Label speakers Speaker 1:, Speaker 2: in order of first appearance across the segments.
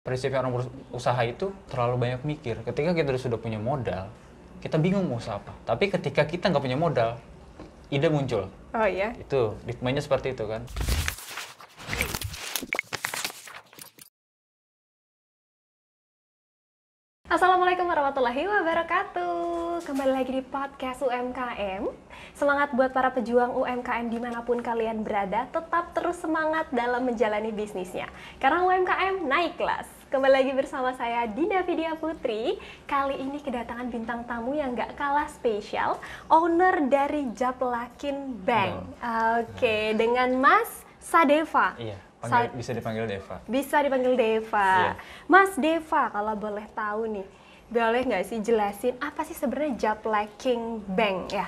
Speaker 1: Prinsipnya orang berusaha itu terlalu banyak mikir. Ketika kita sudah punya modal, kita bingung mau usaha apa. Tapi ketika kita nggak punya modal, ide muncul.
Speaker 2: Oh iya?
Speaker 1: Itu, ritmenya seperti itu kan.
Speaker 2: Assalamualaikum warahmatullahi wabarakatuh. Kembali lagi di podcast UMKM. Semangat buat para pejuang UMKM dimanapun kalian berada. Tetap terus semangat dalam menjalani bisnisnya. Karena UMKM naik kelas. Kembali lagi bersama saya Dinda Vidya Putri. Kali ini kedatangan bintang tamu yang gak kalah spesial. Owner dari Japlakin Bank. Oke, dengan Mas Sadeva.
Speaker 1: Iya. Bisa dipanggil Deva.
Speaker 2: Bisa dipanggil Deva. Iya. Mas Deva, kalau boleh tahu nih, boleh nggak sih jelasin apa sih sebenarnya Japlakin Bank ya?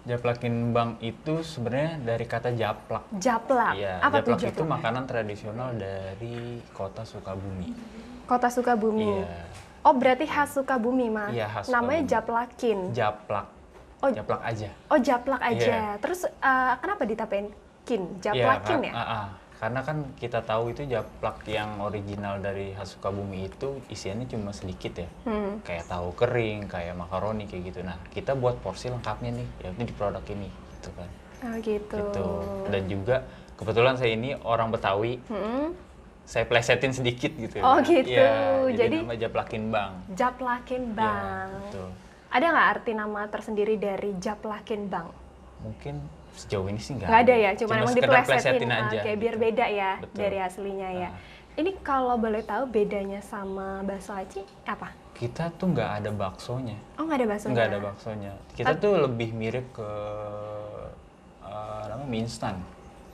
Speaker 1: Japlakin Bank itu sebenarnya dari kata japlak.
Speaker 2: Japlak.
Speaker 1: Iya,
Speaker 2: Apa
Speaker 1: japlak
Speaker 2: tuh
Speaker 1: itu makanan tradisional dari kota Sukabumi.
Speaker 2: Kota Sukabumi.
Speaker 1: Iya.
Speaker 2: Oh, berarti khas Sukabumi, Mas.
Speaker 1: Iya, khas
Speaker 2: Namanya
Speaker 1: Sukabumi.
Speaker 2: Japlakin.
Speaker 1: Japlak.
Speaker 2: Oh,
Speaker 1: japlak aja.
Speaker 2: Oh, japlak aja.
Speaker 1: Iya.
Speaker 2: Terus kenapa ditapekin Japlakin ya?
Speaker 1: Karena kan kita tahu itu japlak yang original dari khas Sukabumi itu isiannya cuma sedikit ya. Kayak tahu kering, kayak makaroni kayak gitu. Nah, kita buat porsi lengkapnya nih, yaitu di produk ini gitu kan.
Speaker 2: Oh, gitu.
Speaker 1: Dan juga kebetulan saya ini orang Betawi. Saya plesetin sedikit gitu.
Speaker 2: Oh, gitu.
Speaker 1: Ya,
Speaker 2: Jadi
Speaker 1: nama Japlakin Bank.
Speaker 2: Japlakin Bank.
Speaker 1: Ya, betul.
Speaker 2: Ada nggak arti nama tersendiri dari Japlakin Bank?
Speaker 1: Mungkin sejauh ini sih nggak
Speaker 2: ada ya, cuma emang diplesetin
Speaker 1: aja.
Speaker 2: Kayak biar beda ya.
Speaker 1: Betul.
Speaker 2: Dari aslinya ya. Ini kalau boleh tahu bedanya sama bakso aci apa?
Speaker 1: Kita tuh nggak ada baksonya.
Speaker 2: Oh, nggak ada baksonya?
Speaker 1: Nggak ada baksonya. Kita tuh lebih mirip ke namanya mie instan.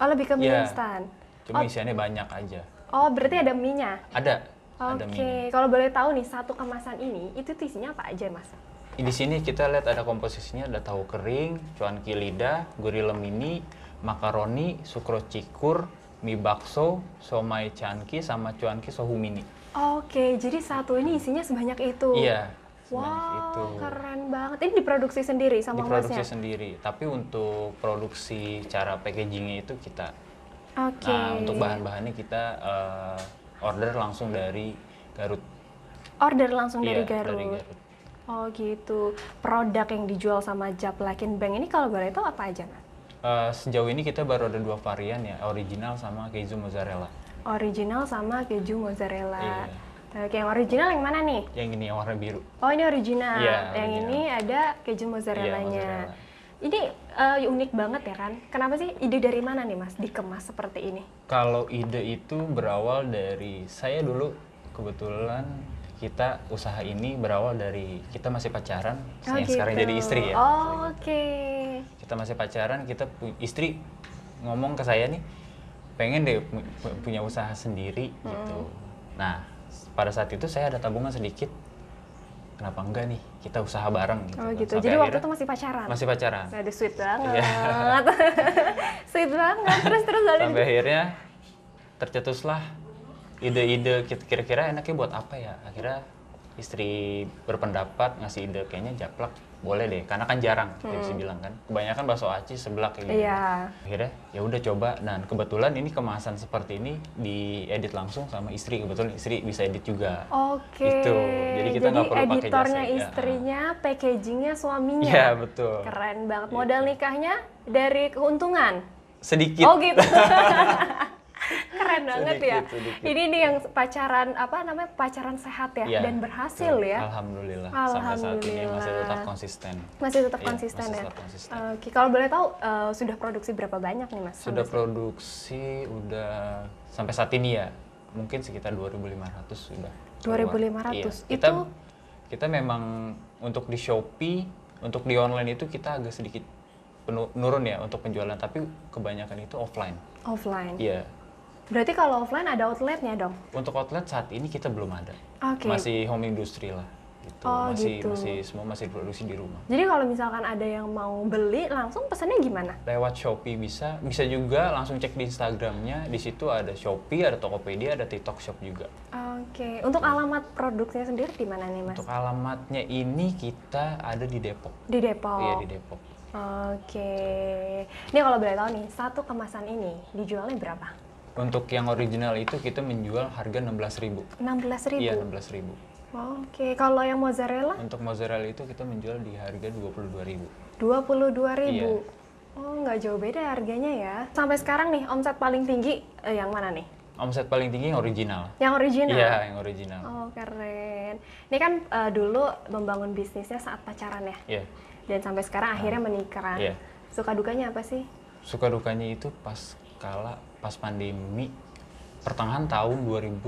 Speaker 2: Oh, lebih ke mie instan.
Speaker 1: Cuma isiannya banyak aja.
Speaker 2: Oh, berarti ada mie-nya?
Speaker 1: Ada.
Speaker 2: Oke, kalau boleh tahu nih, satu kemasan ini, itu isinya apa aja, Mas?
Speaker 1: Di sini kita lihat ada komposisinya, ada tahu kering, cuanki lidah, gurila mini, makaroni, sukro cikur, mie bakso, somai canki, sama cuanki sohu mini.
Speaker 2: Oke, jadi satu ini isinya sebanyak itu?
Speaker 1: Iya,
Speaker 2: sebanyak
Speaker 1: itu.
Speaker 2: Keren banget. Ini diproduksi sendiri sama Masnya?
Speaker 1: Diproduksi sendiri, tapi untuk produksi cara packagingnya itu kita.
Speaker 2: Oke.
Speaker 1: Nah, untuk bahan-bahannya kita order langsung dari Garut.
Speaker 2: Order langsung dari
Speaker 1: Iya,
Speaker 2: Garut?
Speaker 1: Dari Garut.
Speaker 2: Oh gitu. Produk yang dijual sama Japlakin Bank ini kalau boleh tahu apa aja, Mas?
Speaker 1: Sejauh ini kita baru ada 2 varian ya, original sama keju mozzarella.
Speaker 2: Original sama keju mozzarella.
Speaker 1: Iya.
Speaker 2: Oke, yang original yang mana nih?
Speaker 1: Yang ini yang warna biru.
Speaker 2: Oh, ini original.
Speaker 1: Iya,
Speaker 2: yang
Speaker 1: original.
Speaker 2: ini ada keju mozzarellanya.
Speaker 1: Iya, mozzarella.
Speaker 2: Ini unik banget ya kan? Kenapa sih ide dari mana nih, Mas, dikemas seperti ini?
Speaker 1: Kalau ide itu berawal dari saya dulu, kebetulan kita usaha ini berawal dari kita masih pacaran, yang
Speaker 2: gitu.
Speaker 1: sekarang jadi istri ya.
Speaker 2: Oh, oke.
Speaker 1: Kita masih pacaran, istri ngomong ke saya nih, pengen deh punya usaha sendiri gitu. Nah, pada saat itu saya ada tabungan sedikit, kenapa enggak nih kita usaha bareng gitu.
Speaker 2: Oh gitu,
Speaker 1: Sampai
Speaker 2: jadi waktu itu masih pacaran?
Speaker 1: Masih pacaran.
Speaker 2: Aduh, sweet banget. Sweet banget, terus
Speaker 1: Sampai akhirnya tercetuslah ide-ide kira-kira enaknya buat apa ya. Akhirnya istri berpendapat ngasih ide, kayaknya japlak boleh deh, karena kan jarang kita bisa bilang kan, kebanyakan bakso aci seblak kayak gitu.
Speaker 2: Iya.
Speaker 1: Akhirnya ya udah coba, dan kebetulan ini kemasan seperti ini diedit langsung sama istri, kebetulan istri bisa edit juga.
Speaker 2: Oke.
Speaker 1: Gitu. Jadi kita nggak perlu pakai jasa.
Speaker 2: Editornya istrinya, packagingnya suaminya.
Speaker 1: Iya, betul.
Speaker 2: Keren banget. Modal nikahnya dari keuntungan?
Speaker 1: Sedikit.
Speaker 2: Oh gitu. Keren banget ya.
Speaker 1: Sedikit.
Speaker 2: Ini nih yang pacaran, apa namanya, pacaran sehat ya,
Speaker 1: Iya,
Speaker 2: dan berhasil
Speaker 1: betul.
Speaker 2: ya.
Speaker 1: Alhamdulillah. Sampai saat ini masih tetap konsisten.
Speaker 2: Masih tetap
Speaker 1: Iya,
Speaker 2: konsisten
Speaker 1: masih
Speaker 2: ya.
Speaker 1: tetap konsisten.
Speaker 2: Oke, kalau boleh tahu sudah produksi berapa banyak nih, Mas?
Speaker 1: Sudah produksi udah sampai saat ini ya, mungkin sekitar 2.500 sudah.
Speaker 2: 2.500.
Speaker 1: Iya.
Speaker 2: Itu
Speaker 1: kita memang untuk di Shopee, untuk di online itu kita agak sedikit nurun ya untuk penjualan, tapi kebanyakan itu offline.
Speaker 2: offline.
Speaker 1: Iya.
Speaker 2: Berarti kalau offline ada outletnya dong?
Speaker 1: Untuk outlet saat ini kita belum ada.
Speaker 2: Oke.
Speaker 1: Masih home industry lah. Gitu.
Speaker 2: Oh,
Speaker 1: Semua masih produksi di rumah.
Speaker 2: Jadi kalau misalkan ada yang mau beli, langsung pesannya gimana?
Speaker 1: Lewat Shopee bisa juga langsung cek di Instagramnya. Di situ ada Shopee, ada Tokopedia, ada TikTok Shop juga.
Speaker 2: Oke. Untuk alamat produknya sendiri di mana nih, Mas?
Speaker 1: Untuk alamatnya ini kita ada di Depok.
Speaker 2: Di Depok.
Speaker 1: Iya, di Depok.
Speaker 2: Oke. Ini kalau boleh tahu nih, satu kemasan ini dijualnya berapa?
Speaker 1: Untuk yang original itu kita menjual harga 16.000.
Speaker 2: 16.000.
Speaker 1: Iya, 16.000.
Speaker 2: Oke, kalau yang mozzarella?
Speaker 1: Untuk mozzarella itu kita menjual di harga 22.000.
Speaker 2: 22.000.
Speaker 1: Iya.
Speaker 2: Oh, nggak jauh beda harganya ya. Sampai sekarang nih, omset paling tinggi yang mana nih?
Speaker 1: Omset paling tinggi yang original.
Speaker 2: Yang original?
Speaker 1: Iya, yang original.
Speaker 2: Oh, keren. Ini kan dulu membangun bisnisnya saat pacaran ya?
Speaker 1: Iya.
Speaker 2: Dan sampai sekarang akhirnya menikah.
Speaker 1: Iya.
Speaker 2: Suka dukanya apa sih?
Speaker 1: Suka dukanya itu pas pandemi pertengahan tahun 2021.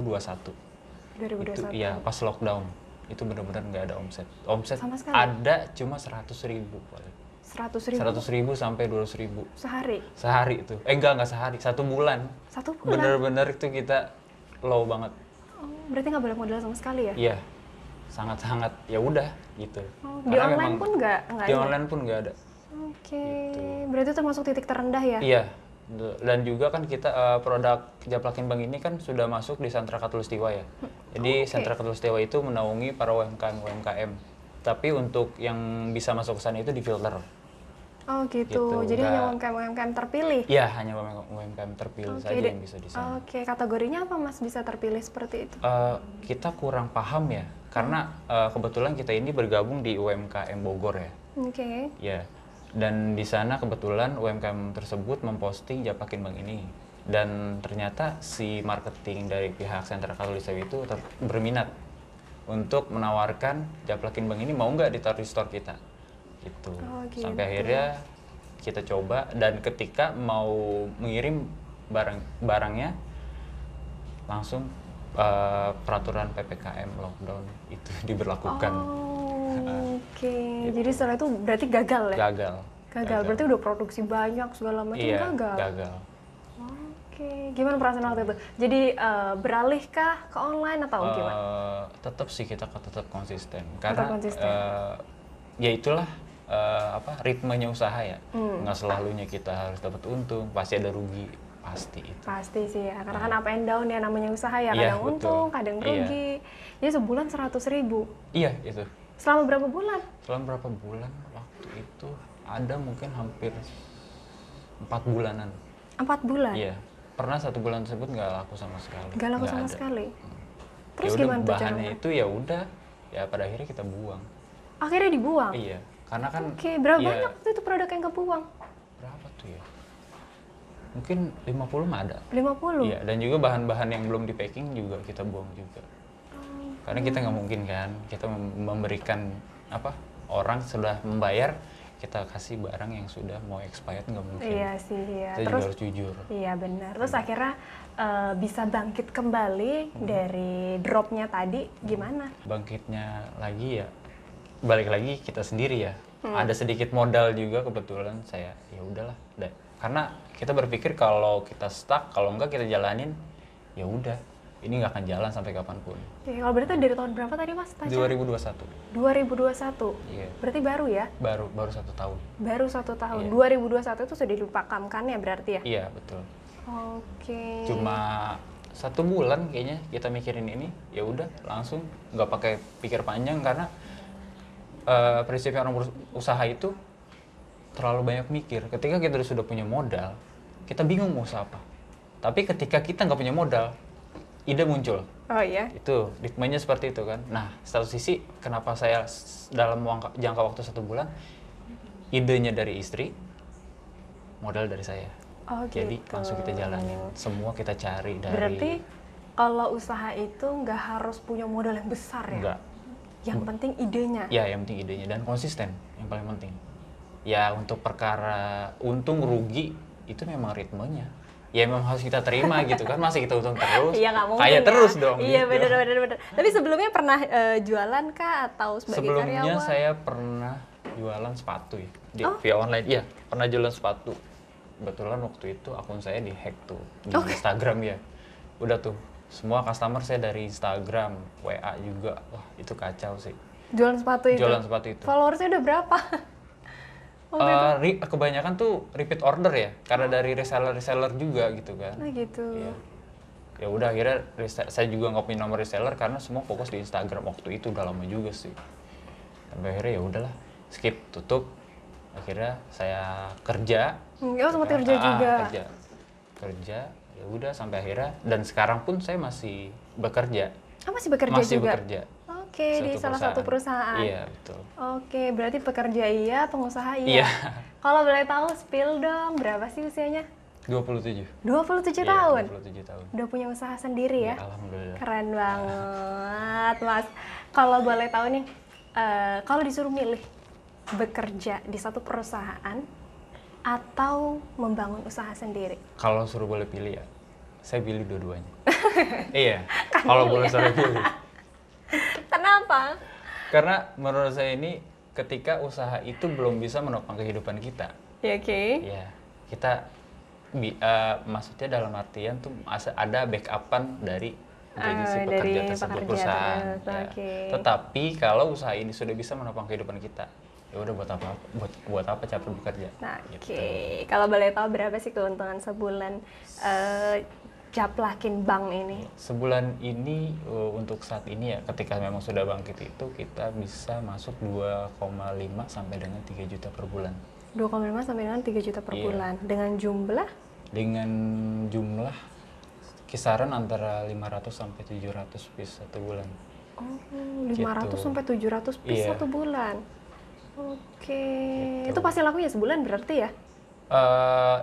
Speaker 2: 2021.
Speaker 1: Itu iya, pas lockdown. Itu benar-benar nggak ada omset. Omset
Speaker 2: Sama sekali?
Speaker 1: ada cuma 100.000 paling.
Speaker 2: 100.000?
Speaker 1: 100.000 sampai 200.000
Speaker 2: Sehari?
Speaker 1: sehari itu. Enggak sehari, 1 bulan.
Speaker 2: 1 bulan?
Speaker 1: Bener-bener itu kita low banget.
Speaker 2: Oh, berarti nggak balik modal sama sekali ya?
Speaker 1: Iya, sangat-sangat ya udah gitu.
Speaker 2: Oh, di online pun nggak
Speaker 1: Di
Speaker 2: ada?
Speaker 1: online pun nggak ada.
Speaker 2: Oke, berarti termasuk titik terendah ya?
Speaker 1: Iya, dan juga kan kita produk Japlak Kimbang ini kan sudah masuk di Sentra Khatulistiwa ya. Jadi Sentra Khatulistiwa itu menaungi para UMKM. Tapi untuk yang bisa masuk ke sana itu difilter.
Speaker 2: Oh gitu,
Speaker 1: Gitu,
Speaker 2: jadi hanya
Speaker 1: nggak-
Speaker 2: UMKM terpilih?
Speaker 1: Iya, hanya UMKM terpilih
Speaker 2: Oke,
Speaker 1: saja yang bisa di sana.
Speaker 2: Oke, kategorinya apa Mas bisa terpilih seperti itu?
Speaker 1: Kita kurang paham ya, karena kebetulan kita ini bergabung di UMKM Bogor ya.
Speaker 2: Oke.
Speaker 1: Ya, dan di sana kebetulan UMKM tersebut memposting Japlak Kimbang ini. Dan ternyata si marketing dari pihak Sentra Khatulistiwa itu berminat untuk menawarkan Japlak Kimbang ini mau nggak ditaruh di store kita. Gitu.
Speaker 2: Oh, gitu.
Speaker 1: Sampai akhirnya kita coba dan ketika mau mengirim barangnya langsung peraturan PPKM lockdown itu diberlakukan.
Speaker 2: Oke, jadi setelah itu berarti gagal ya?
Speaker 1: Gagal.
Speaker 2: Berarti udah produksi banyak segala macam
Speaker 1: Iya,
Speaker 2: gagal.
Speaker 1: gagal.
Speaker 2: Oke, gimana perasaan waktu itu? Jadi beralih kah ke online atau gimana?
Speaker 1: Tetap sih kita tetap konsisten
Speaker 2: Tetap
Speaker 1: karena
Speaker 2: konsisten.
Speaker 1: ya itulah ritmenya usaha ya. Nggak selalunya kita harus dapat untung, pasti ada rugi, pasti itu.
Speaker 2: Pasti sih ya, karena kan up and down ya namanya usaha ya,
Speaker 1: Iya,
Speaker 2: kadang
Speaker 1: betul.
Speaker 2: untung, kadang rugi. Jadi sebulan 100.000.
Speaker 1: Iya itu.
Speaker 2: Selama berapa bulan?
Speaker 1: Selama berapa bulan waktu itu ada mungkin hampir 4 bulanan.
Speaker 2: 4 bulan?
Speaker 1: Iya. Pernah 1 bulan tersebut nggak laku sama sekali.
Speaker 2: Gak laku
Speaker 1: Nggak
Speaker 2: sama
Speaker 1: ada.
Speaker 2: sekali?
Speaker 1: Ya
Speaker 2: Terus
Speaker 1: udah,
Speaker 2: gimana tuh
Speaker 1: bahannya
Speaker 2: caranya?
Speaker 1: itu ya udah, ya pada akhirnya kita buang.
Speaker 2: Akhirnya dibuang?
Speaker 1: Iya, karena kan.
Speaker 2: Oke, berapa
Speaker 1: ya,
Speaker 2: banyak waktu itu produk yang kebuang?
Speaker 1: Berapa tuh ya? Mungkin 50 mah ada.
Speaker 2: 50?
Speaker 1: Iya, dan juga bahan-bahan yang belum di packing juga kita buang juga. Karena kita nggak mungkin kan, kita memberikan apa? Orang sudah membayar, kita kasih barang yang sudah mau expired, nggak mungkin.
Speaker 2: Iya sih, iya.
Speaker 1: Kita juga harus jujur.
Speaker 2: Iya benar. Terus akhirnya bisa bangkit kembali dari dropnya tadi gimana?
Speaker 1: Bangkitnya lagi ya, balik lagi kita sendiri ya. Ada sedikit modal juga kebetulan saya, ya udahlah. Karena kita berpikir kalau kita stuck, kalau enggak kita jalanin, ya udah, ini nggak akan jalan sampai kapanpun.
Speaker 2: Oke, kalau berarti dari tahun berapa tadi Mas?
Speaker 1: 2021.
Speaker 2: 2021.
Speaker 1: Iya.
Speaker 2: Berarti baru ya?
Speaker 1: Baru 1 tahun.
Speaker 2: Baru 1 tahun.
Speaker 1: Iya.
Speaker 2: 2021 itu sudah dilupakan ya berarti ya?
Speaker 1: Iya betul.
Speaker 2: Oke.
Speaker 1: Cuma 1 bulan kayaknya kita mikirin ini, ya udah langsung nggak pakai pikir panjang karena prinsipnya orang berusaha itu terlalu banyak mikir. Ketika kita sudah punya modal, kita bingung mau usaha apa. Tapi ketika kita nggak punya modal, ide muncul.
Speaker 2: Oh iya.
Speaker 1: Itu ritmenya seperti itu kan. Nah, satu sisi kenapa saya dalam jangka waktu 1 bulan, idenya dari istri, modal dari saya.
Speaker 2: Oh
Speaker 1: Jadi
Speaker 2: gitu.
Speaker 1: langsung kita jalanin. Semua kita cari dari.
Speaker 2: Berarti kalau usaha itu nggak harus punya modal yang besar ya?
Speaker 1: Enggak.
Speaker 2: Yang penting idenya.
Speaker 1: Ya, yang penting idenya dan konsisten yang paling penting. Ya, untuk perkara untung rugi itu memang ritmenya. Ya memang harus kita terima gitu kan, masih kita untung terus.
Speaker 2: Iya nggak mungkin
Speaker 1: Kayak
Speaker 2: ya.
Speaker 1: terus dong.
Speaker 2: Iya
Speaker 1: gitu.
Speaker 2: benar. Tapi sebelumnya pernah jualan kah atau sebagai
Speaker 1: Sebelumnya
Speaker 2: karyawan?
Speaker 1: saya pernah jualan sepatu ya, via online. Iya, pernah jualan sepatu. Kebetulan waktu itu akun saya dihack tuh di Instagram ya. Udah tuh, semua customer saya dari Instagram, WA juga. Wah, itu kacau sih.
Speaker 2: Jualan sepatu itu?
Speaker 1: Jualan sepatu itu.
Speaker 2: Followersnya udah berapa?
Speaker 1: Kebanyakan tuh repeat order ya, karena dari reseller juga gitu kan.
Speaker 2: Nah gitu.
Speaker 1: Iya. Ya udah akhirnya saya juga nggak punya nomor reseller karena semua fokus di Instagram waktu itu, udah lama juga sih. Sampai akhirnya ya udahlah, skip, tutup. Akhirnya saya kerja.
Speaker 2: Oh sempat kerja juga.
Speaker 1: Kerja. Ya udah sampai akhirnya, dan sekarang pun saya masih bekerja.
Speaker 2: Masih bekerja
Speaker 1: Masih
Speaker 2: juga?
Speaker 1: bekerja.
Speaker 2: Oke, di salah satu perusahaan.
Speaker 1: Iya, betul.
Speaker 2: Oke, berarti pekerja iya, pengusaha iya.
Speaker 1: Iya.
Speaker 2: Kalau boleh tahu, spill dong, berapa sih usianya?
Speaker 1: 27.
Speaker 2: 27
Speaker 1: Iya,
Speaker 2: tahun?
Speaker 1: 27 tahun.
Speaker 2: Udah punya usaha sendiri ya?
Speaker 1: Alhamdulillah.
Speaker 2: Keren banget, Mas. Kalau boleh tahu nih, kalau disuruh milih bekerja di satu perusahaan atau membangun usaha sendiri?
Speaker 1: Kalau suruh boleh pilih ya, saya pilih dua-duanya. Iya, kalau boleh saya pilih.
Speaker 2: Kenapa?
Speaker 1: Karena menurut saya ini ketika usaha itu belum bisa menopang kehidupan kita.
Speaker 2: Ya, oke.
Speaker 1: Ya, kita maksudnya dalam artian tuh ada backupan dari si pekerja
Speaker 2: dari
Speaker 1: tersebut,
Speaker 2: pekerja
Speaker 1: perusahaan.
Speaker 2: tersebut,
Speaker 1: Ya.
Speaker 2: oke.
Speaker 1: Tetapi kalau usaha ini sudah bisa menopang kehidupan kita, ya udah buat apa capek bekerja?
Speaker 2: Nah,
Speaker 1: Gitu.
Speaker 2: oke. Kalau boleh tahu berapa sih keuntungan sebulan Japlakin Bank ini?
Speaker 1: Sebulan ini untuk saat ini ya, ketika memang sudah bangkit itu kita bisa masuk 2,5 sampai dengan 3 juta per bulan.
Speaker 2: 2,5 sampai dengan 3 juta per
Speaker 1: Iya.
Speaker 2: bulan. Dengan jumlah?
Speaker 1: Dengan jumlah kisaran antara 500 sampai 700 piece satu bulan.
Speaker 2: Oh, 500
Speaker 1: Gitu.
Speaker 2: sampai 700 piece
Speaker 1: Iya.
Speaker 2: satu bulan. Oke.
Speaker 1: Gitu.
Speaker 2: Itu pasti lakunya sebulan berarti ya?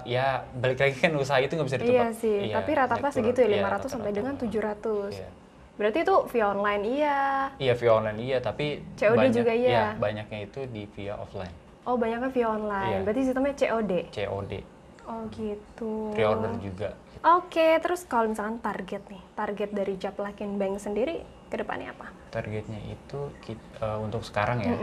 Speaker 1: Ya balik lagi kan usaha itu nggak bisa ditebak.
Speaker 2: Iya sih, tapi rata-rata
Speaker 1: naik
Speaker 2: segitu ya,
Speaker 1: turun.
Speaker 2: 500
Speaker 1: Iya,
Speaker 2: sampai
Speaker 1: rata-rata.
Speaker 2: dengan 700.
Speaker 1: Iya.
Speaker 2: Berarti itu via online iya.
Speaker 1: Iya, via online iya, tapi
Speaker 2: COD juga iya?
Speaker 1: Iya, banyaknya itu di via offline.
Speaker 2: Oh, banyaknya via online.
Speaker 1: Iya.
Speaker 2: Berarti sistemnya COD.
Speaker 1: COD,
Speaker 2: Oh, gitu.
Speaker 1: pre-order juga.
Speaker 2: Oke, terus kalau misalkan target nih, target dari Japlakin Bank sendiri ke depannya apa?
Speaker 1: Targetnya itu untuk sekarang ya,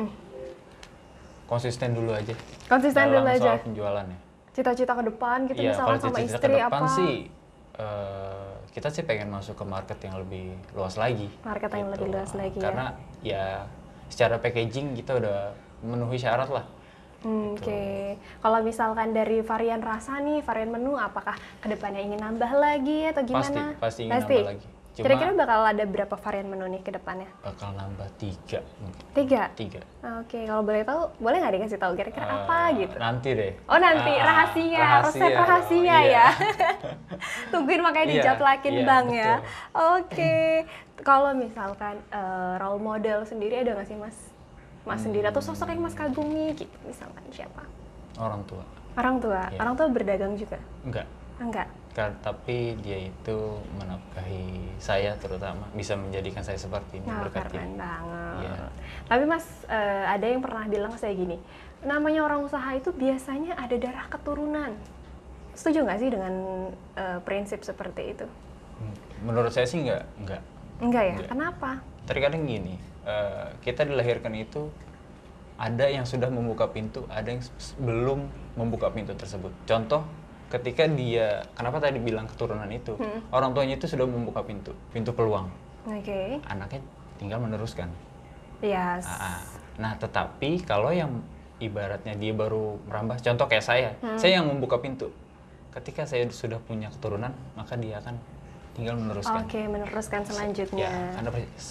Speaker 1: konsisten dulu aja.
Speaker 2: Konsisten dulu
Speaker 1: dalam
Speaker 2: aja.
Speaker 1: soal penjualannya.
Speaker 2: Cita-cita ke depan gitu
Speaker 1: Iya,
Speaker 2: misalkan
Speaker 1: kalau
Speaker 2: sama
Speaker 1: cita-cita
Speaker 2: istri
Speaker 1: ke depan
Speaker 2: apa?
Speaker 1: sih, kita sih pengen masuk ke market yang lebih luas lagi.
Speaker 2: Market yang lebih luas lagi ya.
Speaker 1: Karena ya secara packaging kita udah memenuhi syarat lah.
Speaker 2: Oke, kalau misalkan dari varian rasa nih, varian menu, apakah kedepannya ingin nambah lagi atau gimana?
Speaker 1: Pasti ingin nambah lagi. Cuma
Speaker 2: Kira-kira bakal ada berapa varian menu nih kedepannya?
Speaker 1: bakal nambah 3 mungkin.
Speaker 2: 3?
Speaker 1: 3.
Speaker 2: Oke, kalau boleh tahu, boleh nggak dikasih tahu kira-kira apa gitu?
Speaker 1: Nanti deh.
Speaker 2: Oh nanti, rahasia, resep rahasia
Speaker 1: iya.
Speaker 2: ya. Tungguin makanya
Speaker 1: Iya,
Speaker 2: Japlakin
Speaker 1: iya,
Speaker 2: Bank ya.
Speaker 1: betul.
Speaker 2: Oke, kalau misalkan role model sendiri ada nggak sih Mas? Mas sendiri atau sosok yang Mas kagumi gitu, misalkan siapa?
Speaker 1: Orang tua.
Speaker 2: Orang tua,
Speaker 1: Iya.
Speaker 2: orang tua berdagang juga?
Speaker 1: Enggak.
Speaker 2: Enggak.
Speaker 1: Tapi dia itu menafkahi saya, terutama bisa menjadikan saya seperti ini,
Speaker 2: Nah,
Speaker 1: berkat dia.
Speaker 2: keren banget.
Speaker 1: Iya.
Speaker 2: Tapi Mas, ada yang pernah bilang ke saya gini, namanya orang usaha itu biasanya ada darah keturunan. Setuju nggak sih dengan prinsip seperti itu?
Speaker 1: Menurut saya sih enggak.
Speaker 2: Enggak ya?
Speaker 1: Enggak.
Speaker 2: Kenapa?
Speaker 1: Terkadang gini, kita dilahirkan itu ada yang sudah membuka pintu, ada yang belum membuka pintu tersebut. Contoh, ketika dia, kenapa tadi bilang keturunan itu, orang tuanya itu sudah membuka pintu peluang.
Speaker 2: Oke.
Speaker 1: Anaknya tinggal meneruskan.
Speaker 2: Yes.
Speaker 1: Nah, tetapi kalau yang ibaratnya dia baru merambah, contoh kayak saya yang membuka pintu. Ketika saya sudah punya keturunan, maka dia akan tinggal meneruskan.
Speaker 2: Oke, meneruskan selanjutnya.
Speaker 1: Ya, karena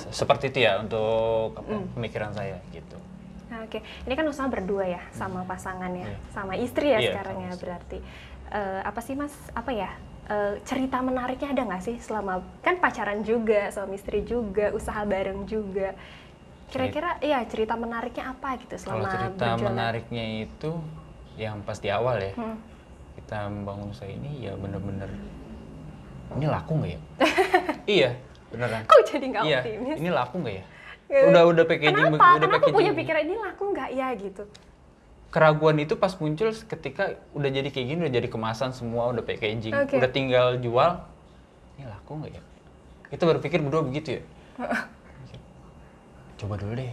Speaker 1: seperti itu ya untuk pemikiran saya gitu.
Speaker 2: Nah, oke, ini kan usaha berdua ya sama pasangan ya,
Speaker 1: Iya.
Speaker 2: sama istri ya
Speaker 1: Iya,
Speaker 2: sekarang
Speaker 1: sama
Speaker 2: ya
Speaker 1: istri.
Speaker 2: berarti. Apa sih Mas? Apa ya? Cerita menariknya ada nggak sih selama kan pacaran juga, suami istri juga, usaha bareng juga. Kira-kira iya cerita menariknya apa gitu
Speaker 1: Kalau
Speaker 2: selama
Speaker 1: cerita
Speaker 2: berjalan?
Speaker 1: menariknya itu yang pas di awal ya, kita membangun usaha ini ya bener-bener ini laku nggak ya? Iya, beneran.
Speaker 2: Kok jadi nggak
Speaker 1: Iya,
Speaker 2: optimis?
Speaker 1: ini laku nggak ya? Udah packaging,
Speaker 2: Kenapa?
Speaker 1: udah
Speaker 2: Kenapa
Speaker 1: packaging.
Speaker 2: punya pikiran ini laku nggak ya gitu?
Speaker 1: Keraguan itu pas muncul ketika udah jadi kayak gini, udah jadi kemasan semua, udah packaging,
Speaker 2: Oke.
Speaker 1: udah tinggal jual. Ini laku nggak ya? Kita berpikir berdua begitu ya. Coba dulu deh.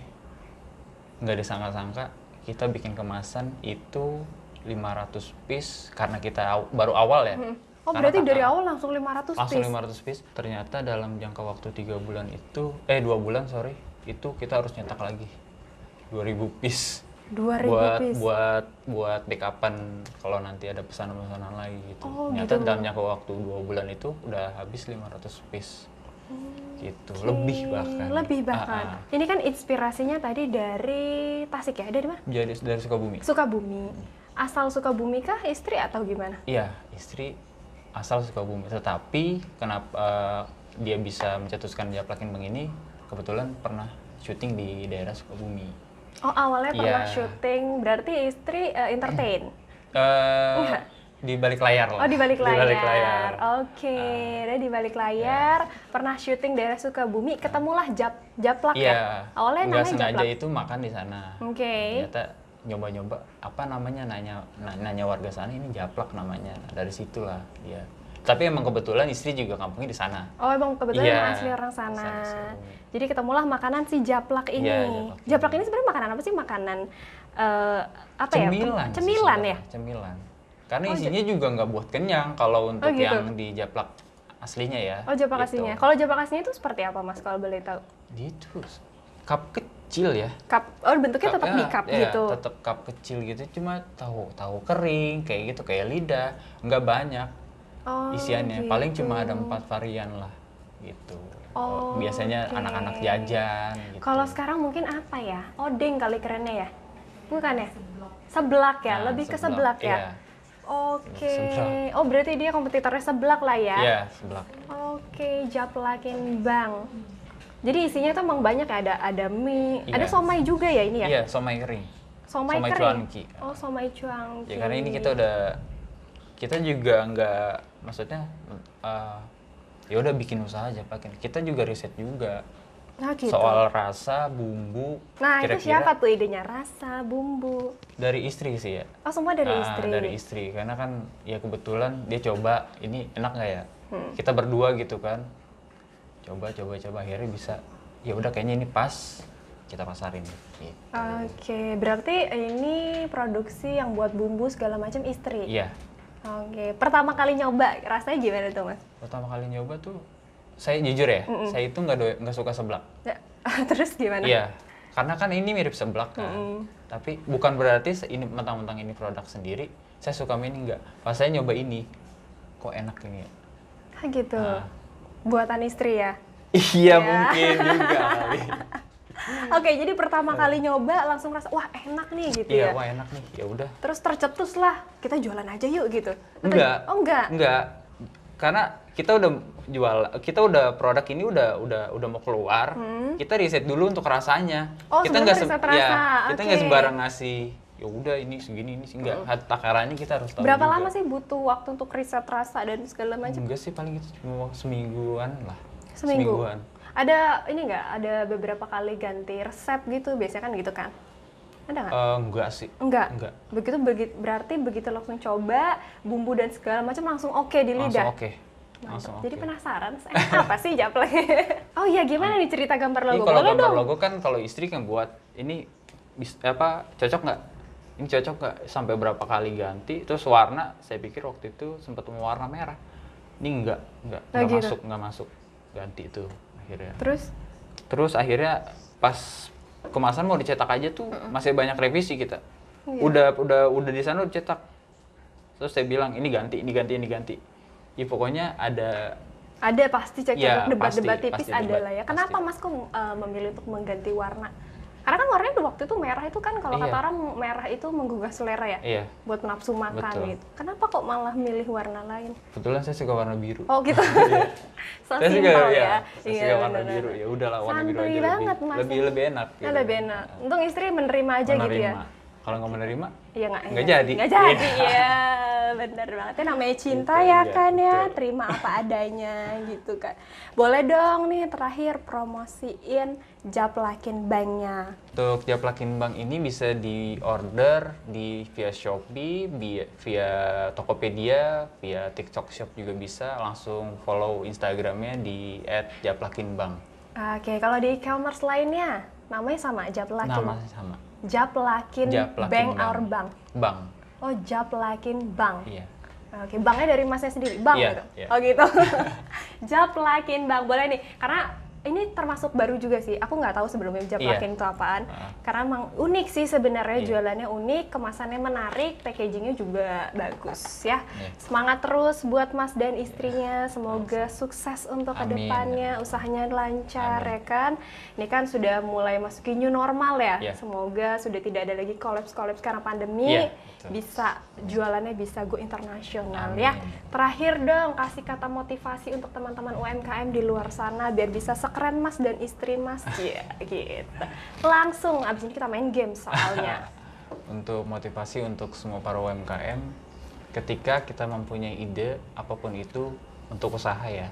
Speaker 1: Nggak disangka-sangka kita bikin kemasan itu 500 piece karena kita baru awal ya.
Speaker 2: Oh
Speaker 1: Karena
Speaker 2: berarti dari awal langsung 500
Speaker 1: langsung
Speaker 2: piece?
Speaker 1: 500 piece. Ternyata dalam jangka waktu 3 bulan itu, 2 bulan sorry, itu kita harus nyetak lagi 2000 piece.
Speaker 2: 2000 piece?
Speaker 1: Buat backupan kalau nanti ada pesanan-pesanan lagi gitu.
Speaker 2: Oh,
Speaker 1: Ternyata
Speaker 2: gitu.
Speaker 1: dalam jangka waktu 2 bulan itu udah habis 500 piece. Gitu, lebih bahkan.
Speaker 2: Lebih bahkan. Ini kan inspirasinya tadi dari Tasik ya? Dari mana?
Speaker 1: Jadi dari Sukabumi.
Speaker 2: Sukabumi. Asal Sukabumi kah istri atau gimana?
Speaker 1: Iya, istri asal Sukabumi. Tetapi kenapa dia bisa mencetuskan Japlakin Bang ini, kebetulan pernah syuting di daerah Sukabumi.
Speaker 2: Oh, awalnya pernah
Speaker 1: Iya.
Speaker 2: syuting, berarti istri entertain?
Speaker 1: Eh, di balik layar lah.
Speaker 2: Oh, di balik
Speaker 1: Di balik layar.
Speaker 2: layar. Oke, dia di balik layar, pernah syuting daerah Sukabumi, ketemulah Japlak
Speaker 1: Iya.
Speaker 2: ya? Awalnya
Speaker 1: Nggak
Speaker 2: namanya
Speaker 1: sengaja
Speaker 2: Japlak?
Speaker 1: itu makan di sana.
Speaker 2: Oke.
Speaker 1: Ternyata nyoba-nyoba, apa namanya, nanya warga sana, ini Japlak namanya. Dari situlah dia. Tapi emang kebetulan istri juga kampungnya di sana.
Speaker 2: Oh, emang kebetulan
Speaker 1: Iya,
Speaker 2: emang asli orang sana.
Speaker 1: sana, Sukabumi.
Speaker 2: Jadi ketemulah makanan si Japlak ini.
Speaker 1: Iya,
Speaker 2: Japlak ini sebenarnya makanan apa sih? Makanan apa ya?
Speaker 1: Cemilan. sih
Speaker 2: Cemilan ya?
Speaker 1: sebenarnya, Cemilan. Karena
Speaker 2: Oh,
Speaker 1: isinya juga nggak buat kenyang kalau untuk
Speaker 2: gitu.
Speaker 1: yang di Japlak aslinya ya.
Speaker 2: Oh, Japlak
Speaker 1: gitu.
Speaker 2: aslinya. Kalau Japlak aslinya itu seperti apa, Mas, kalau boleh tahu?
Speaker 1: Dia tuh cup kecil ya.
Speaker 2: Cup. Oh, bentuknya tetap di cup
Speaker 1: ya,
Speaker 2: gitu.
Speaker 1: tetap cup kecil gitu, cuma tahu kering kayak gitu, kayak lidah, nggak banyak
Speaker 2: Oh,
Speaker 1: isiannya.
Speaker 2: gitu.
Speaker 1: Paling cuma ada 4 varian lah gitu.
Speaker 2: Oh,
Speaker 1: Biasanya
Speaker 2: oke.
Speaker 1: anak-anak jajan gitu.
Speaker 2: Kalau sekarang mungkin apa ya? Odeng kali kerennya ya? Bukan ya? Seblak ya?
Speaker 1: Nah,
Speaker 2: Lebih ke seblak ya?
Speaker 1: iya.
Speaker 2: Oke.
Speaker 1: Seblak.
Speaker 2: Oh, berarti dia kompetitornya seblak lah ya?
Speaker 1: Iya, seblak.
Speaker 2: Oke, Japlakin Bang. Jadi isinya tuh emang banyak ya, ada mie,
Speaker 1: Iya.
Speaker 2: ada somai juga ya ini ya?
Speaker 1: Iya, somai kering.
Speaker 2: Somai kering.
Speaker 1: cuanki.
Speaker 2: Oh, somai cuanki.
Speaker 1: Ya karena ini kita juga nggak, maksudnya ya udah bikin usaha aja pakai. Kita juga riset juga
Speaker 2: Nah, gitu.
Speaker 1: soal rasa, bumbu.
Speaker 2: Nah, itu
Speaker 1: kira-kira
Speaker 2: siapa tuh idenya? Rasa, bumbu.
Speaker 1: dari istri sih ya.
Speaker 2: Oh, semua dari
Speaker 1: Ah,
Speaker 2: istri.
Speaker 1: Dari istri, karena kan ya kebetulan dia coba ini enak nggak ya.
Speaker 2: Hmm.
Speaker 1: Kita berdua gitu kan. Coba akhirnya bisa. Ya udah kayaknya ini pas, kita pasarin. Gitu.
Speaker 2: Oke, berarti ini produksi yang buat bumbu segala macam istri.
Speaker 1: Iya.
Speaker 2: Oke, pertama kali nyoba rasanya gimana tuh, Mas?
Speaker 1: Pertama kali nyoba tuh, saya jujur ya, saya itu nggak suka seblak.
Speaker 2: Ya, terus gimana?
Speaker 1: Iya, karena kan ini mirip seblak kan. Tapi bukan berarti ini mentang-mentang ini produk sendiri, saya suka ini enggak. Pas saya nyoba ini, kok enak ini ya.
Speaker 2: Ah, gitu.
Speaker 1: Nah.
Speaker 2: Buatan istri ya?
Speaker 1: Iya mungkin juga kali.
Speaker 2: Oke, jadi pertama kali nyoba langsung rasa, wah enak nih gitu
Speaker 1: Iya,
Speaker 2: ya?
Speaker 1: wah enak nih, ya udah.
Speaker 2: Terus tercetus lah, kita jualan aja yuk gitu? Atau-
Speaker 1: Enggak.
Speaker 2: Oh enggak?
Speaker 1: Enggak. Karena kita udah produk ini udah mau keluar. Kita riset dulu untuk rasanya.
Speaker 2: Oh,
Speaker 1: kita
Speaker 2: sebelum
Speaker 1: nggak
Speaker 2: riset rasa,
Speaker 1: kita nggak
Speaker 2: oke.
Speaker 1: sembarang ngasih. Ya udah ini segini ini sih enggak. Takarannya kita harus tahu.
Speaker 2: Berapa
Speaker 1: juga.
Speaker 2: lama sih butuh waktu untuk riset rasa dan segala macam?
Speaker 1: Enggak sih, paling itu cuma semingguan lah.
Speaker 2: Seminggu?
Speaker 1: Semingguan.
Speaker 2: Ada ini nggak? Ada beberapa kali ganti resep gitu? Biasanya kan gitu kan? Ada nggak?
Speaker 1: Enggak sih.
Speaker 2: Enggak.
Speaker 1: Enggak.
Speaker 2: Berarti begitu langsung coba bumbu dan segala macam langsung oke di lidah.
Speaker 1: Langsung oke. Langsung
Speaker 2: Jadi
Speaker 1: oke.
Speaker 2: penasaran, apa sih Japlak? Oh iya, gimana nih cerita gambar
Speaker 1: Ini
Speaker 2: logo?
Speaker 1: kalau
Speaker 2: Boleh
Speaker 1: gambar
Speaker 2: dong.
Speaker 1: logo kan kalau istri kan buat ini cocok nggak? Ini cocok nggak? Sampai berapa kali ganti? Terus warna, saya pikir waktu itu sempat mau warna merah. Ini nggak
Speaker 2: gitu.
Speaker 1: nggak masuk ganti itu akhirnya.
Speaker 2: Terus?
Speaker 1: Akhirnya pas kemasan mau dicetak aja tuh masih banyak revisi kita.
Speaker 2: Iya.
Speaker 1: Udah di sana udah cetak. Terus saya bilang ini ganti. Ya pokoknya ada.
Speaker 2: Ada pasti cek
Speaker 1: Ya,
Speaker 2: debat-debat
Speaker 1: pasti,
Speaker 2: tipis
Speaker 1: pasti
Speaker 2: ada
Speaker 1: debat,
Speaker 2: lah ya.
Speaker 1: pasti.
Speaker 2: Kenapa Mas kok memilih untuk mengganti warna? Karena kan warnanya waktu itu merah itu kan kalau
Speaker 1: Iya.
Speaker 2: kata orang merah itu menggugah selera ya,
Speaker 1: Iya.
Speaker 2: buat nafsu makan
Speaker 1: Betul.
Speaker 2: gitu. Kenapa kok malah milih warna lain?
Speaker 1: Kebetulan saya suka warna biru.
Speaker 2: Oh gitu. So
Speaker 1: Saya
Speaker 2: simpel
Speaker 1: suka
Speaker 2: ya.
Speaker 1: saya suka warna
Speaker 2: benar-benar.
Speaker 1: biru. Ya udahlah warna biru
Speaker 2: Santuy
Speaker 1: aja
Speaker 2: banget, Mas.
Speaker 1: lebih enak.
Speaker 2: Nah, lebih enak. Untung istri menerima aja gitu ya.
Speaker 1: Kalau nggak menerima,
Speaker 2: Iya
Speaker 1: nggak jadi.
Speaker 2: Nggak jadi ya, bener banget. Itu namanya cinta
Speaker 1: Gitu,
Speaker 2: ya
Speaker 1: iya,
Speaker 2: kan ya,
Speaker 1: betul.
Speaker 2: terima apa adanya gitu kan. Boleh dong nih terakhir promosiin Japlakin Banknya.
Speaker 1: untuk Japlakin Bank ini bisa di order via Shopee, via Tokopedia, via TikTok Shop juga bisa. Langsung follow Instagramnya di @japlakinbank.
Speaker 2: Oke, kalau di e-commerce lainnya namanya sama Japlakin.
Speaker 1: Nama sama.
Speaker 2: Japlakin
Speaker 1: Japlakin
Speaker 2: Bank
Speaker 1: Bank.
Speaker 2: or Bank.
Speaker 1: Bank.
Speaker 2: Oh, Japlakin Bank.
Speaker 1: Iya.
Speaker 2: Oke, banknya dari masnya sendiri, bank
Speaker 1: Iya,
Speaker 2: gitu.
Speaker 1: iya.
Speaker 2: Oh gitu. Japlakin Bank, boleh nih. Karena ini termasuk baru juga sih. Aku nggak tahu sebelumnya Japlakin itu apaan. Karena emang unik sih sebenarnya, jualannya unik, kemasannya menarik, packagingnya juga bagus ya. Semangat terus buat Mas dan istrinya. Semoga sukses untuk kedepannya, usahanya lancar ya kan. Ini kan sudah mulai masuki new normal ya. Semoga sudah tidak ada lagi kolaps-kolaps karena pandemi. Bisa jualannya bisa go internasional ya. Terakhir dong, kasih kata motivasi untuk teman-teman UMKM di luar sana biar bisa sekeren Mas dan istri Mas ya, gitu. Langsung abis ini kita main game soalnya.
Speaker 1: Untuk motivasi untuk semua para UMKM, ketika kita mempunyai ide apapun itu untuk usaha ya,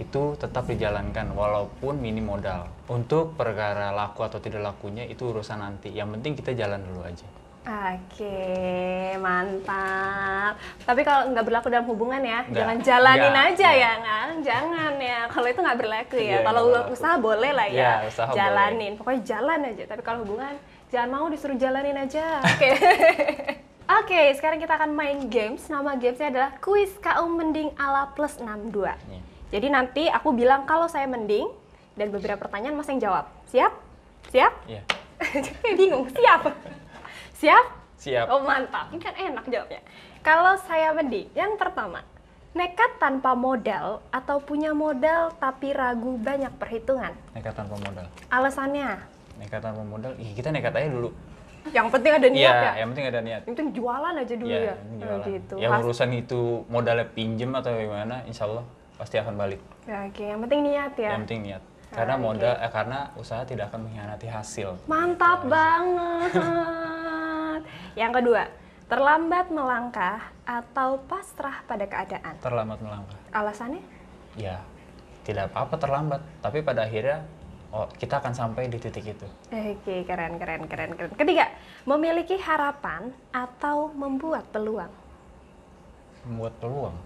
Speaker 1: itu tetap dijalankan walaupun minim modal. Untuk perkara laku atau tidak lakunya itu urusan nanti. Yang penting kita jalan dulu aja.
Speaker 2: Oke, mantap. Tapi kalau nggak berlaku dalam hubungan ya, jangan jalanin aja ya, jangan ya. Kalau itu nggak berlaku ya. Kalau usaha boleh lah ya, jalanin. Boleh. Pokoknya jalan aja. Tapi kalau hubungan, jangan mau disuruh jalanin aja. Oke. Oke, sekarang kita akan main games. Nama gamesnya adalah Kuis KU Mending ala Plus 62. Jadi nanti aku bilang kalau saya mending, dan beberapa pertanyaan Mas yang jawab. Siap? Siap?
Speaker 1: Iya.
Speaker 2: Kayak bingung, siap? Siap?
Speaker 1: Siap.
Speaker 2: Oh mantap, ini kan enak jawabnya. Kalau saya mending, yang pertama, nekat tanpa modal atau punya modal tapi ragu banyak perhitungan?
Speaker 1: Nekat tanpa modal.
Speaker 2: Alasannya?
Speaker 1: Nekat tanpa modal, kita nekat aja dulu.
Speaker 2: Yang penting ada niat ya?
Speaker 1: Yang penting ada niat.
Speaker 2: Yang penting jualan aja dulu ya?
Speaker 1: Jualan. Gitu. Yang urusan itu modalnya pinjem atau gimana, insya Allah pasti akan balik.
Speaker 2: Oke, yang penting niat ya?
Speaker 1: Yang penting niat. Karena modal, karena usaha tidak akan mengkhianati hasil.
Speaker 2: Mantap banget. Yang kedua, terlambat melangkah atau pasrah pada keadaan?
Speaker 1: Terlambat melangkah.
Speaker 2: Alasannya?
Speaker 1: Ya, tidak apa-apa terlambat, tapi pada akhirnya kita akan sampai di titik itu.
Speaker 2: Oke, keren. Ketiga, memiliki harapan atau membuat peluang?
Speaker 1: Membuat peluang.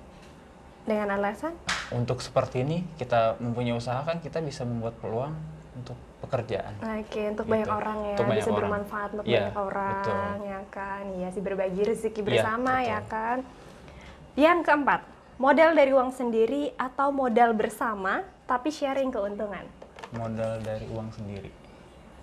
Speaker 2: Dengan alasan?
Speaker 1: Untuk seperti ini, kita mempunyai usaha kan kita bisa membuat peluang untuk pekerjaan.
Speaker 2: Oke, untuk banyak orang ya, bisa bermanfaat untuk banyak orang, ya kan? Iya sih, berbagi rezeki bersama ya kan? Yang keempat, modal dari uang sendiri atau modal bersama tapi sharing keuntungan?
Speaker 1: Modal dari uang sendiri.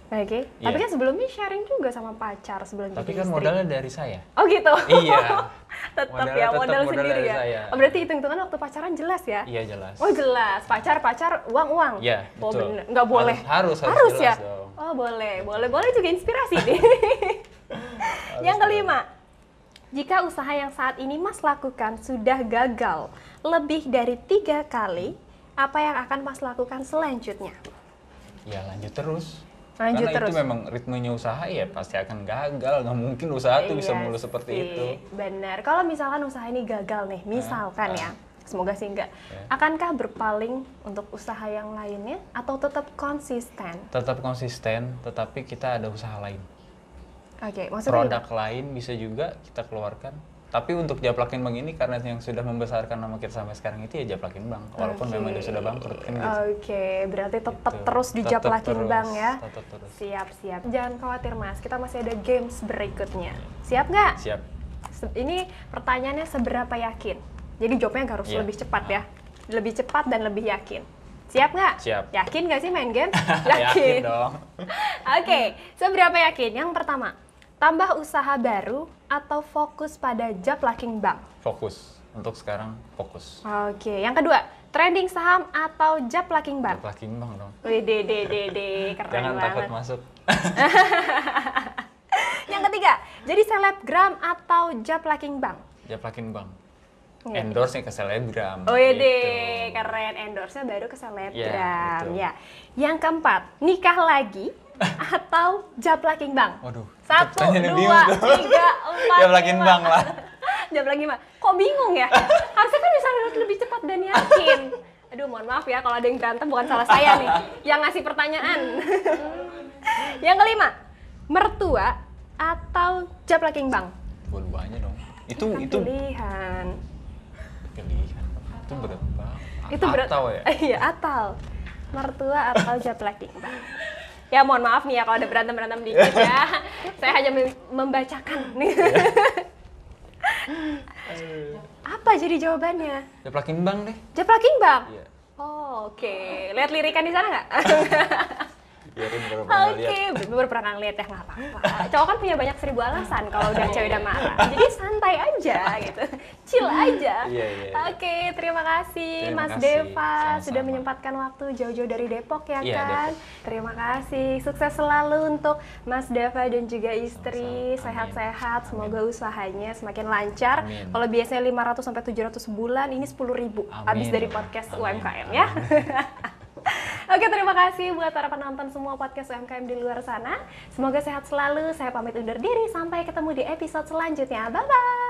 Speaker 2: Oke, tapi kan sebelumnya sharing juga sama pacar sebelum jadi istri.
Speaker 1: Tapi kan modalnya dari saya.
Speaker 2: Oh gitu?
Speaker 1: Iya.
Speaker 2: Tetap ya, modal sendiri ya?
Speaker 1: Saya.
Speaker 2: Oh, berarti hitung-hitungan waktu pacaran jelas ya?
Speaker 1: Iya, jelas.
Speaker 2: Oh jelas, pacar, uang.
Speaker 1: Iya,
Speaker 2: oh,
Speaker 1: betul.
Speaker 2: Bener. Nggak boleh?
Speaker 1: Harus
Speaker 2: ya?
Speaker 1: Dong.
Speaker 2: Oh boleh juga inspirasi nih. Yang kelima, jika usaha yang saat ini Mas lakukan sudah gagal lebih dari 3 kali, apa yang akan Mas lakukan selanjutnya?
Speaker 1: Ya lanjut terus.
Speaker 2: Karena
Speaker 1: itu memang ritmenya usaha ya pasti akan gagal, nggak mungkin usaha tuh bisa mulus seperti itu.
Speaker 2: Benar, kalau misalkan usaha ini gagal nih, misalkan ya, semoga sih enggak, akankah berpaling untuk usaha yang lainnya atau tetap konsisten?
Speaker 1: Tetap konsisten, tetapi kita ada usaha lain.
Speaker 2: Oke, maksudnya
Speaker 1: produk lain bisa juga kita keluarkan. Tapi untuk Japlakin Bank ini karena yang sudah membesarkan nama kita sampai sekarang itu ya Japlakin Bank, walaupun memang dia sudah bangkrut kan gitu.
Speaker 2: Oke, berarti tetap terus di Japlakin Bank ya.
Speaker 1: Tetap terus.
Speaker 2: Siap. Jangan khawatir Mas, kita masih ada games berikutnya. Siap nggak?
Speaker 1: Siap.
Speaker 2: Ini pertanyaannya seberapa yakin? Jadi jawabnya harus lebih cepat ya. Lebih cepat dan lebih yakin. Siap nggak?
Speaker 1: Siap.
Speaker 2: Yakin nggak sih main game?
Speaker 1: Yakin dong.
Speaker 2: Oke, seberapa yakin? Yang pertama, tambah usaha baru atau fokus pada Japlakin Bank?
Speaker 1: Fokus. Untuk sekarang fokus.
Speaker 2: Oke, yang kedua, trending saham atau Japlakin Bank?
Speaker 1: Japlakin Bank dong.
Speaker 2: Wede, keren
Speaker 1: Jangan
Speaker 2: banget.
Speaker 1: takut masuk.
Speaker 2: Yang ketiga, jadi selebgram atau Japlakin Bank?
Speaker 1: Japlakin Bank. Endorse-nya ke selebgram.
Speaker 2: Wede,
Speaker 1: gitu.
Speaker 2: keren. Endorse-nya baru ke selebgram.
Speaker 1: Ya.
Speaker 2: Yang keempat, nikah lagi atau Japlakin Bank?
Speaker 1: Waduh.
Speaker 2: 1, 2, 3, 4.
Speaker 1: Japlakin Bank lah.
Speaker 2: Japlakin Bank. Kok bingung ya? Harusnya kan bisa lebih cepat dan yakin. Aduh, mohon maaf ya kalau ada yang berantem, bukan salah saya nih yang ngasih pertanyaan. Yang kelima, mertua atau Japlakin Bank?
Speaker 1: Dua-duanya dong. Itu
Speaker 2: pilihan.
Speaker 1: Itu berat banget.
Speaker 2: Itu berat.
Speaker 1: Atau ya?
Speaker 2: Iya, atau mertua atau Japlakin Bank. Ya mohon maaf nih ya kalau ada berantem dikit ya. Saya hanya membacakan nih. Apa jadi jawabannya?
Speaker 1: Japlakin Bank deh.
Speaker 2: Japlakin Bank?
Speaker 1: Iya.
Speaker 2: Oh, oke. Lihat lirikan di sana nggak?
Speaker 1: Biarin kalau pernah lihat.
Speaker 2: Oke, baru pernah ngeliat ya, nggak apa-apa. Cowok kan punya banyak 1000 alasan kalau udah cewek udah marah. Jadi santai aja gitu, chill aja.
Speaker 1: Iya.
Speaker 2: Oke, terima kasih
Speaker 1: Terima
Speaker 2: Mas
Speaker 1: kasih,
Speaker 2: Deva
Speaker 1: sama-sama.
Speaker 2: sudah menyempatkan waktu jauh-jauh dari Depok ya
Speaker 1: Iya,
Speaker 2: kan.
Speaker 1: Depok.
Speaker 2: Terima kasih, sukses selalu untuk Mas Deva dan juga istri.
Speaker 1: Sama-sama.
Speaker 2: Sehat-sehat,
Speaker 1: Amin.
Speaker 2: semoga usahanya semakin lancar.
Speaker 1: Amin.
Speaker 2: Kalau biasanya 500 sampai 700 sebulan, ini 10.000 habis
Speaker 1: Amin.
Speaker 2: dari podcast
Speaker 1: Amin.
Speaker 2: UMKM ya. Oke, terima kasih buat para penonton semua podcast UMKM di luar sana. Semoga sehat selalu. Saya pamit undur diri. Sampai ketemu di episode selanjutnya. Bye-bye.